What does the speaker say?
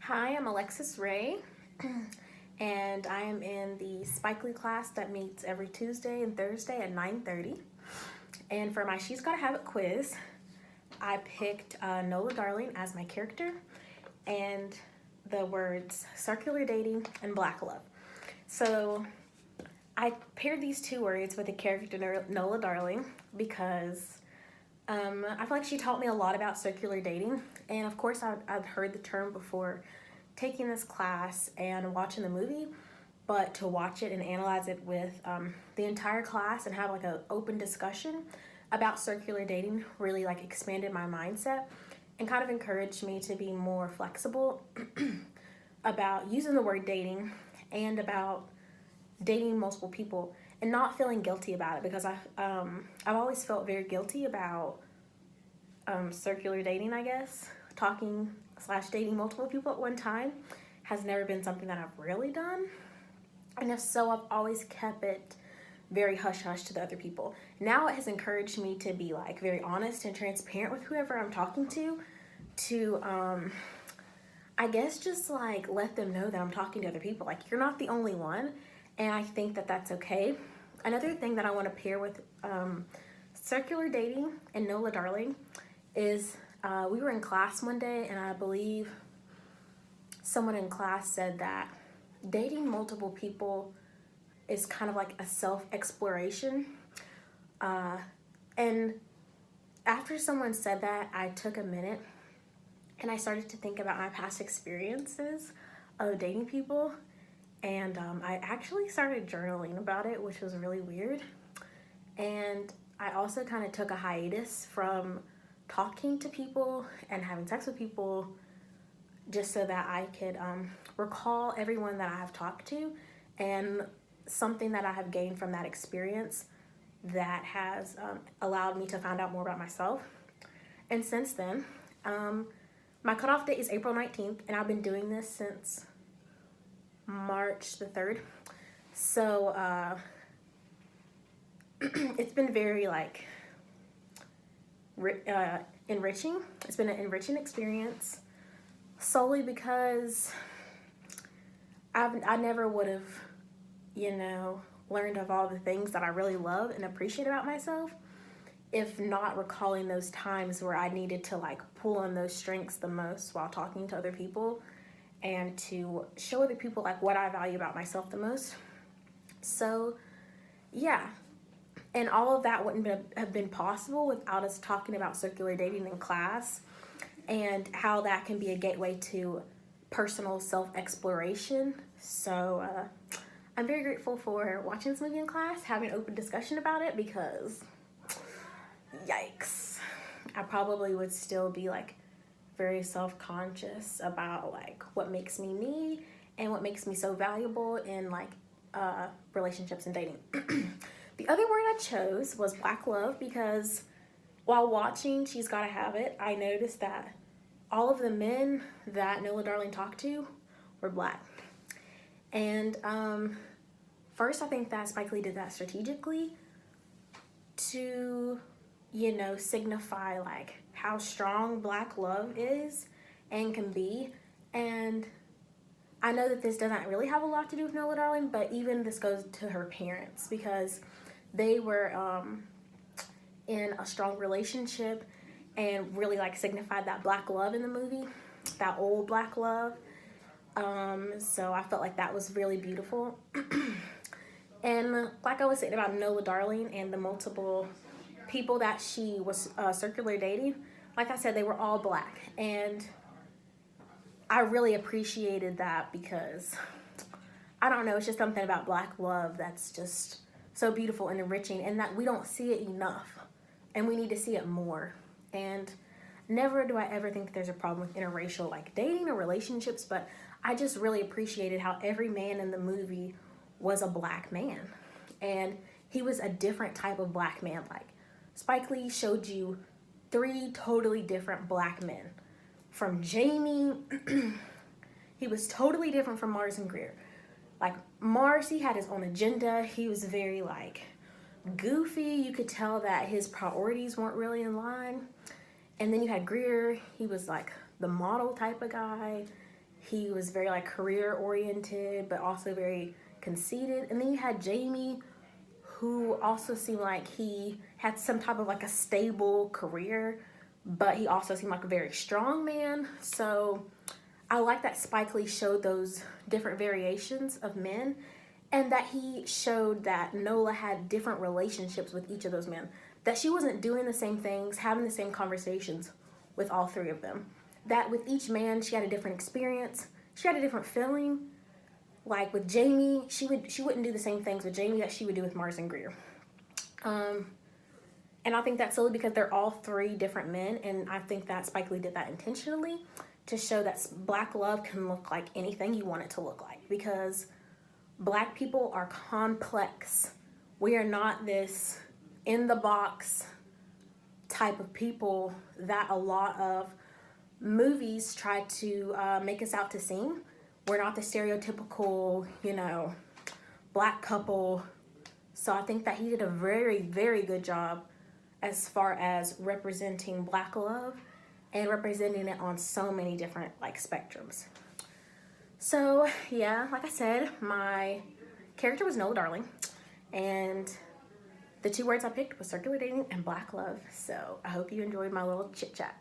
Hi, I'm Alexis Ray, and I am in the Spike Lee class that meets every Tuesday and Thursday at 9:30. And for my She's Gotta Have It quiz, I picked Nola Darling as my character and the words circular dating and black love. So I paired these two words with the character Nola Darling because I feel like she taught me a lot about circular dating. And of course, I've heard the term before taking this class and watching the movie, but to watch it and analyze it with the entire class and have like an open discussion about circular dating really like expanded my mindset and kind of encouraged me to be more flexible about using the word dating and about dating multiple people and not feeling guilty about it because I've always felt very guilty about circular dating, I guess. Talking slash dating multiple people at one time has never been something that I've really done. And if so, I've always kept it very hush hush to the other people. Now it has encouraged me to be like very honest and transparent with whoever I'm talking to I guess just like let them know that I'm talking to other people. Like, you're not the only one, and I think that that's okay. Another thing that I want to pair with circular dating and Nola Darling is we were in class one day, and I believe someone in class said that dating multiple people is kind of like a self-exploration. And after someone said that, I took a minute and I started to think about my past experiences of dating people. And I actually started journaling about it, which was really weird. And I also kind of took a hiatus from talking to people and having sex with people just so that I could recall everyone that I have talked to and something that I have gained from that experience that has allowed me to find out more about myself. And since then, my cutoff date is April 19th, and I've been doing this since March the 3rd. So it's been very like enriching. It's been an enriching experience solely because I never would have, learned of all the things that I really love and appreciate about myself if not recalling those times where I needed to like pull on those strengths the most while talking to other people and to show other people like what I value about myself the most. So, yeah. And all of that wouldn't have been possible without us talking about circular dating in class and how that can be a gateway to personal self-exploration. So I'm very grateful for watching this movie in class, having an open discussion about it, because yikes, I probably would still be like very self-conscious about like what makes me me and what makes me so valuable in like relationships and dating. The other word I chose was black love because while watching She's Gotta Have It, I noticed that all of the men that Nola Darling talked to were black. And first, I think that Spike Lee did that strategically to, signify like how strong black love is and can be. And I know that this doesn't really have a lot to do with Nola Darling, but even this goes to her parents because they were in a strong relationship and really like signified that black love in the movie, that old black love. So I felt like that was really beautiful. And like I was saying about Nola Darling and the multiple people that she was circular dating, like I said, they were all black. And I really appreciated that because, I don't know, it's just something about black love that's just so beautiful and enriching, and that we don't see it enough. And we need to see it more. And never do I ever think there's a problem with interracial like dating or relationships, but I just really appreciated how every man in the movie was a black man. And he was a different type of black man. Like, Spike Lee showed you 3 totally different black men. From Jamie, he was totally different from Mars and Greer. Like, Mars, he had his own agenda. He was very like goofy. You could tell that his priorities weren't really in line. And then you had Greer. He was like the model type of guy. he was very like career oriented, but also very conceited. And then you had Jamie, who also seemed like he had some type of like a stable career, but he also seemed like a very strong man. So I like that Spike Lee showed those different variations of men, and that he showed that Nola had different relationships with each of those men. That she wasn't doing the same things, having the same conversations with all three of them. That with each man, she had a different experience. She had a different feeling. Like with Jamie, she wouldn't do the same things with Jamie that she would do with Mars and Greer. And I think that's solely because they're all three different men, and I think that Spike Lee did that intentionally to show that Black love can look like anything you want it to look like, because Black people are complex. We are not this in the box type of people that a lot of movies try to make us out to seem. We're not the stereotypical, Black couple. So I think that he did a very, very good job as far as representing Black love and representing it on so many different spectrums. So yeah, like I said, my character was Nola Darling, and the two words I picked was circulating and Black love. So I hope you enjoyed my little chit chat.